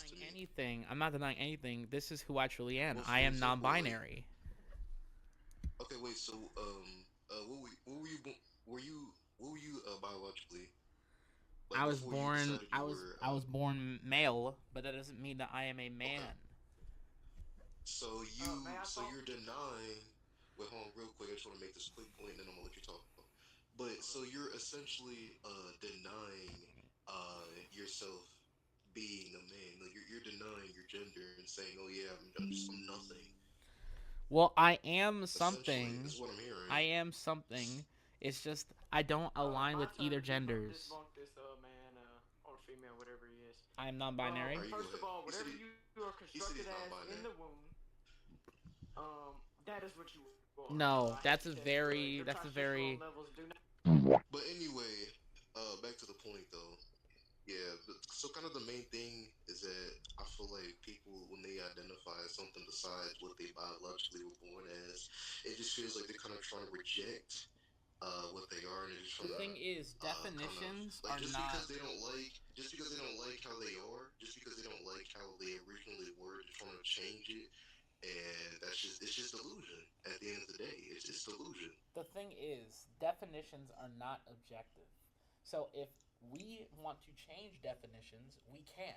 is to me. anything. I'm not denying anything. This is who I truly am. Well, I for am example, like, non-binary. okay, wait, so what were you, biologically, like I was before you born. decided I you was. were I was born male, but that doesn't mean that I am a okay? man. May I So talk? you're denying. Wait, hold on, real quick. I just want to make this quick point, and then I'm gonna let you talk. But so you're essentially denying yourself being a man. Like you're denying your gender and saying, "Oh yeah, I'm nothing." Well, I am Essentially, is something. what I'm hearing. I am something. It's just I don't align My with turn either to genders. debunk this man or female, whatever he is. I am All non-binary. right, you go First of ahead. all, He said whatever you are he said constructed he's as in non-binary. the womb, that is what you are. I No, hate to that's a tell you, but your very. That's a testosterone very. levels do not. But anyway, back to the point though. Yeah, so kind of the main thing is that I feel like people, when they identify as something besides what they biologically were born as, it just feels like they're kind of trying to reject what they are, and they're just The trying to thing is, kind of definitions like are not. just because they don't like how they are, just because they don't like how they originally were, they're trying to change it, and it's just delusion. At the end of the day, it's delusion. The thing is, definitions are not objective. So if we want to change definitions, we can.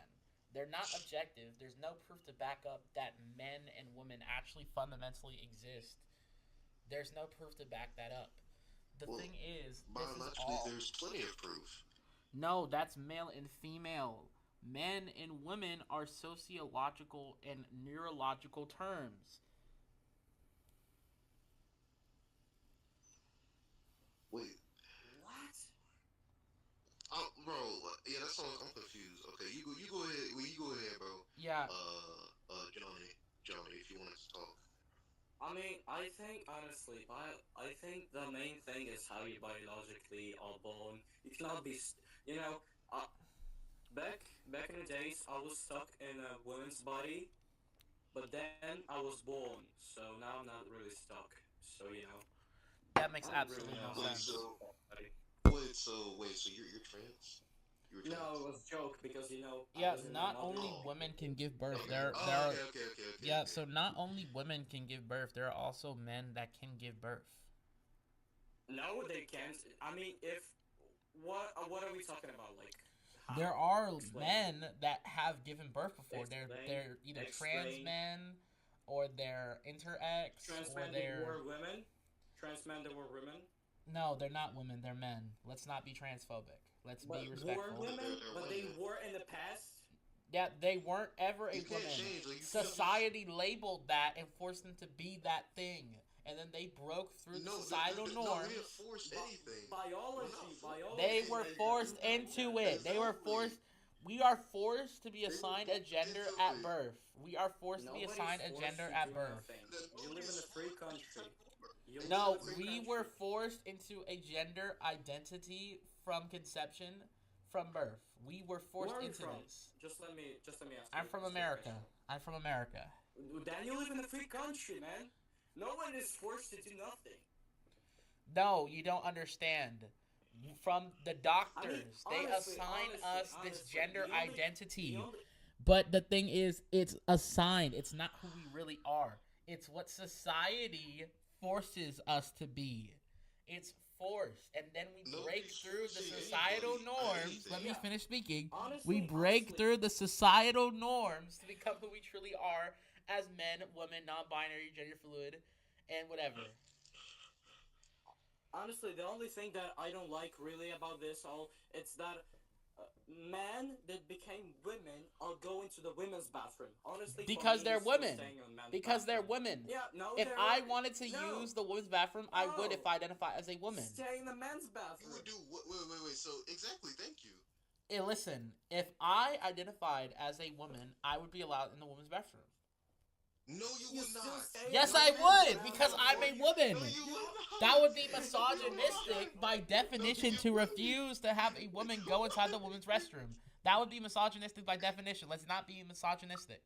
They're not objective. There's no proof to back up that men and women actually fundamentally exist. There's no proof to back that up. The Well, thing is, this is biologically, all. there's plenty of proof. No, that's male and female. Men and women are sociological and neurological terms. Wait, What? bro, yeah, that's all. I'm confused. Okay, you go ahead. Well, you go ahead, bro. Yeah, Johnny, if you wanted to talk. I mean, I think honestly, I think the main thing is how you biologically are born. You cannot be, you know, uh, back in the days, I was stuck in a woman's body, but then I was born, so now I'm not really stuck. So that I makes don't really absolutely know no how Wait, to sense. so describe body. you're trans? You were No, it trans? was a joke because I Yeah, was in my not mother's. only Oh, women can give birth. okay. There Oh, are. okay. Yeah, so not only women can give birth, there are also men that can give birth. No, they can't. I mean, if what are we talking about? Like There how? are Explain. men that have given birth before. Explain. They're either trans Explain. men, or they're interx, Trans or men that they're were women. Trans men that were women. no, they're not women. They're men. Let's not be transphobic. Let's be But were respectful. women, They're but they women. were in the past. Yeah, they weren't ever a You can't woman. change. Like you can't just Society labeled that and forced them to be that thing, and then they broke through the no. societal No, we didn't norms. force Bi- anything. We're not biology, They biology were made forced you like into that. it. They were exactly. forced. We are forced to be They were assigned a forced gender into at it. birth. We are forced to be Nobody's assigned a forced gender to at do birth. nothing. You live in a Nobody's free forced. country. You live in No, a free we were country. forced into a gender identity from conception, from birth. We were Where forced are you into from? this. Just let me ask I'm you from a straight America. question. I'm from America. Then you live in a free country, man. No one is forced to do nothing. No, you don't understand. From the I mean, doctors, they honestly, assign honestly, us this honestly, gender the identity. only, But the thing is, it's assigned. It's not who we really are. It's what society forces us to be. It's forced. And then we break Nobody's through the forcing societal anybody at norms. Let anything. me yeah, finish speaking. We honestly, break honestly, through the societal norms to become who we truly are as men, women, non binary, gender fluid, and whatever. honestly, the only thing that I don't like really about this all, it's that men that became women are going to the women's bathroom. Honestly, for Because me, they're it's still women. staying on men's Because they're bathroom. women. Yeah, no, If they're I wanted to no, use the women's bathroom, I would if no, I identify as a woman. stay in the men's You would bathroom. do what? Wait. So exactly. Thank you. Hey, listen, if I identified as a woman, I would be allowed in the women's bathroom. No, you You would still not. stay in Yes, the I men's would, because I'm bathroom. a woman. No, you would That not. would be No, you would not. misogynistic by No, definition you to wouldn't. refuse to have a woman go inside the women's restroom. That would be misogynistic by definition. Let's not be misogynistic.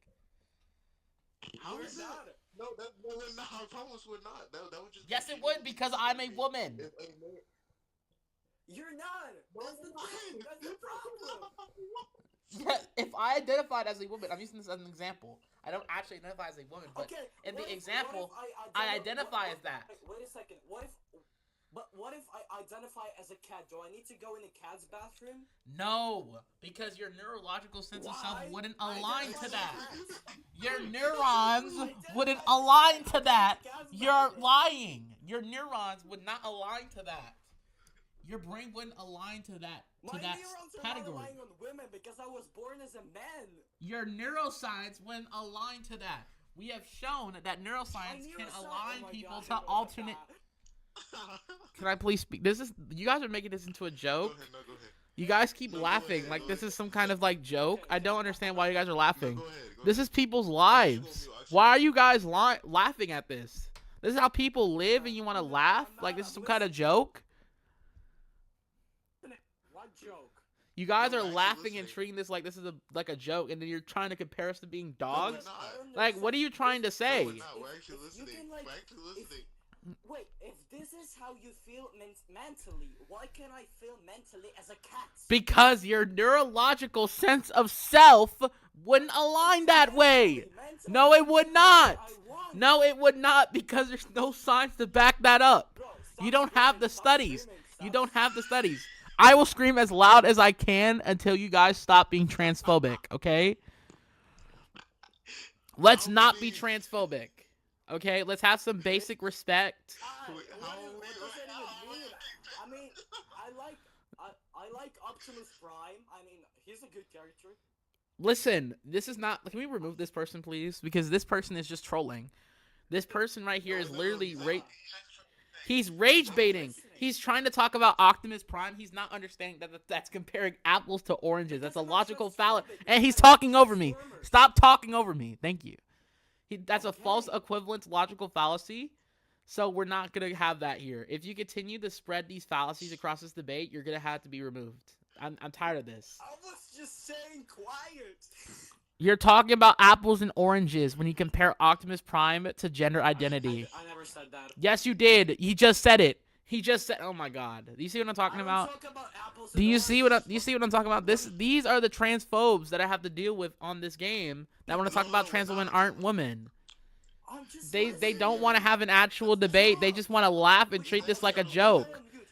How You're is that? not. No, we're not. I promise we're not. That would just be Yes, it people would, because I'm a woman. if a man. You're not. No, That's the you're thing. That's the not. problem. Yeah, if I identified as a woman, I'm using this as an example. I don't actually identify as a woman, but Okay, in the what if example, I identify as that. wait a second. What if I identify as a cat? Do I need to go in a cat's bathroom? No, because your neurological sense of self Why? wouldn't I align identify to as a that. cat. Your neurons Identify wouldn't as a align cat. to I'm going that. in a cat's You're bathroom. lying. Your neurons would not align to that. Your brain wouldn't align to that My neurons are not category. relying on women because I was born as a man. Your neuroscience wouldn't align to that. We have shown that My neuroscience can neuroscience. align Oh my people God, to I know alternate. that. Can I please speak? This is you guys are making this into a Go joke. ahead. No, go ahead. You guys keep No, go laughing ahead, like go this ahead. is some kind of like joke. Okay, I don't understand why you guys are No, laughing. go ahead. Go This ahead. is people's I'm actually lives. gonna mute. Why are you guys laughing at this? This is how people live, and you want to I'm not- laugh I'm like not- this is some I'm kind of listening. joke. What joke? You guys No, are I'm actually laughing and listening. treating this like this is a joke, and then you're trying to compare us to being we're dogs. not. I don't Like, what are you understand. trying to If- say? No, we're not. We're actually if you listening. can, like, We're actually if- listening. Wait, if this is how you feel mentally, why can't I feel mentally as a cat? Because your neurological sense of self wouldn't align that way. Mentally, No, I it would can do not. what I want. No, it would not, because there's no science to back that up. Bro, stop You don't have screaming, the stop studies. screaming, You stop don't have the studies. I will scream as loud as I can until you guys stop being transphobic, okay? Let's not be transphobic. Okay? Let's have some basic respect. Wait, how are What we- does that even mean? I mean, I like Optimus Prime. I mean, he's a good character. Listen, this is not. Can we remove this person, please? Because this person is just trolling. This person right here is literally he's rage baiting. He's trying to talk about Optimus Prime. He's not understanding that that's comparing apples to oranges. That's a logical fallacy. And he's talking over me. Stop talking over me. Thank you. That's a false equivalence logical fallacy. So we're not going to have that here. If you continue to spread these fallacies across this debate, you're going to have to be removed. I'm tired of this. I was just saying quiet. You're talking about apples and oranges when you compare Optimus Prime to gender identity. I never said that. Yes, you did. He just said it. He just said, "Oh my God." Do you see what I'm talking about? Talk about apples Do and you see what oranges. you see what I'm talking about? These are the transphobes that I have to deal with on this game that want to talk about trans women aren't women. I'm just They listening. don't want to have an actual debate. They just want to laugh and treat this like a joke.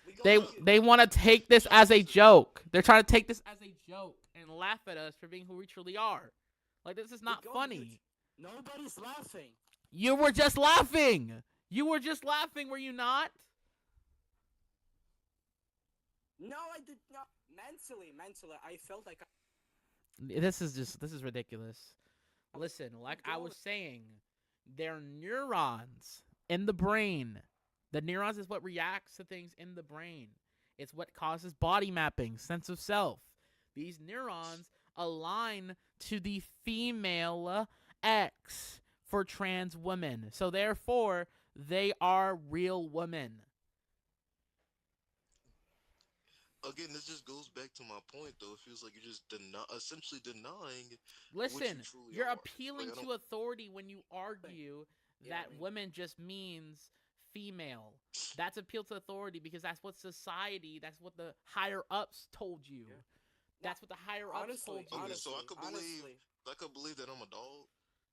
We go They want to take this as a joke. They're trying to take this as a joke and laugh at us for being who we truly are. Like, this is not go funny. Nobody's laughing. You were just laughing. You were just laughing, were you not? No, I did not. Mentally, I felt like This is ridiculous. Listen, like I was saying, they're neurons in the brain. The neurons is what reacts to things in the brain. It's what causes body mapping, sense of self. These neurons align to the female X for trans women. So therefore, they are real women. Again, this just goes back to my point, though. It feels like you're just essentially denying. Listen, truly you're are. appealing Like, I to don't- authority when you argue Yeah, that I mean- women just means female. That's appeal to authority because that's what society, that's what the higher ups told you. Yeah. That's what the higher ups honestly, told you. Okay, so I could believe- honestly, I could believe that I'm a dog.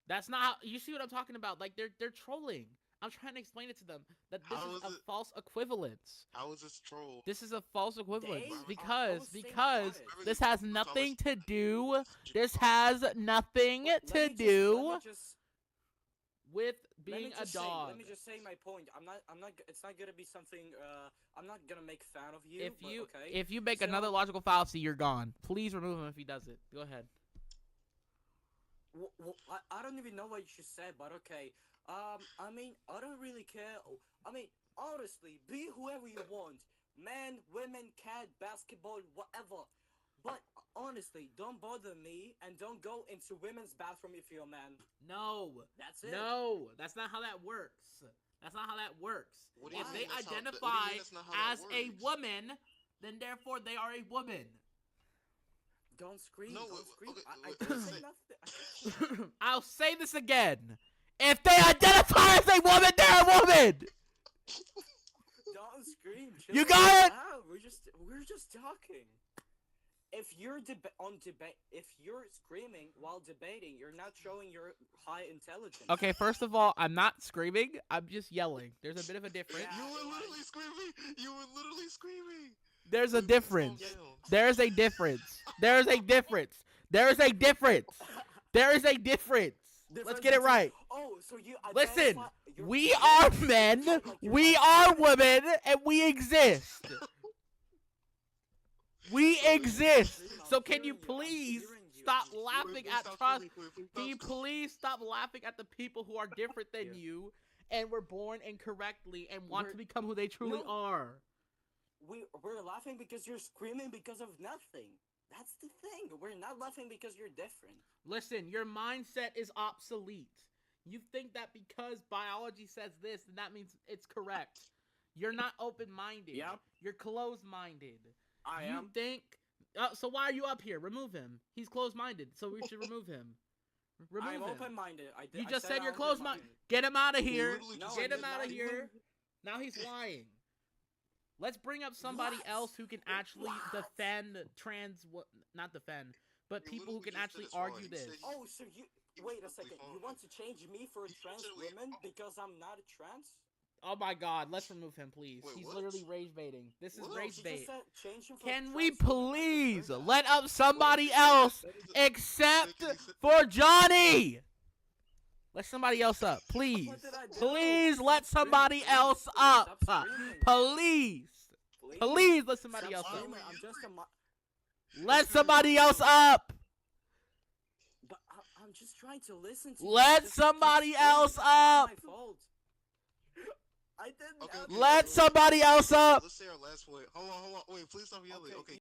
That's not how you see what I'm talking about. Like they're trolling. I'm trying to explain it to them that this How is is a it- false equivalence. How is this troll? This is a false equivalence Dave, I because was saying because quiet. this has nothing to do. This Just- has nothing let to me just- do let me just- with let me being a just say- dog. Let me just say my point. It's not gonna be something. I'm not gonna make fun of you. If but you okay. if you make So- another logical fallacy, you're gone. Please remove him if he does it. Go ahead. I don't even know what you said, but okay. I mean, I don't really care. I mean, honestly, be whoever you want. Man, women, cat, basketball, whatever. But honestly, don't bother me and don't go into women's bathroom if you're a man. No. That's it. No, that's not how that works. That's not how that works. What do you If mean they that's how- what do you mean identify that's not how that as a works? woman, then therefore they are a woman. Don't scream. No, don't scream. okay, I wait, didn't wait, say say- nothing. I'll say this again. If they identify as a woman, they're a woman. Don't scream. You chill got it? out. We're just talking. if you're if you're screaming while debating, you're not showing your high intelligence. Okay, first of all, I'm not screaming. I'm just yelling. There's a bit of a difference. You were literally screaming. You were literally screaming. There's a Wait, please calm difference. down. There's a difference. There's a difference. There's a difference. There is a difference. Let's get it right. Oh, so you Listen, you're we are men, we are women, and we exist. We exist. So can you please stop laughing at us? Can you please stop laughing at the people who are different than you and were born incorrectly and want to become who they truly are? We're laughing because you're screaming because of nothing. That's the thing. We're not laughing because you're different. Listen, your mindset is obsolete. You think that because biology says this, then that means it's correct. You're not open-minded. Yep. You're closed-minded. I You am. think... so why are you up here? Remove him. He's closed-minded, so we should remove him. Remove I'm him. open-minded. You just said I'm you're closed-minded. open-minded. Get him out of here. literally No, Get I him did out not of even- here. Now he's lying. Let's bring up somebody What? else who can actually What? defend not defend, but You people who literally can just actually did this wrong. argue You this. said Oh, so you You wait a perfectly second. fine. You want to change me for a You trans literally- woman because I'm not a trans? Oh my God, let's remove him, please. Wait, He's what? literally rage baiting. This is What? rage She bait. just said change him for Can a we trans woman. I just please heard that. let up somebody What? else That is a- except Can you sit- for Johnny? Let somebody else up, please. What did I do? Please Stop let screaming, somebody please. else Stop up. screaming. Please. Please let somebody Stop else up. screaming. I'm just a Let somebody else up. But I'm just trying to listen to you. Let Just somebody keep screaming. else It's not up. my fault. I didn't. Okay, have okay, to. Let somebody else up. Let's say our last point. Hold on. Wait, please stop yelling. Okay, Okay,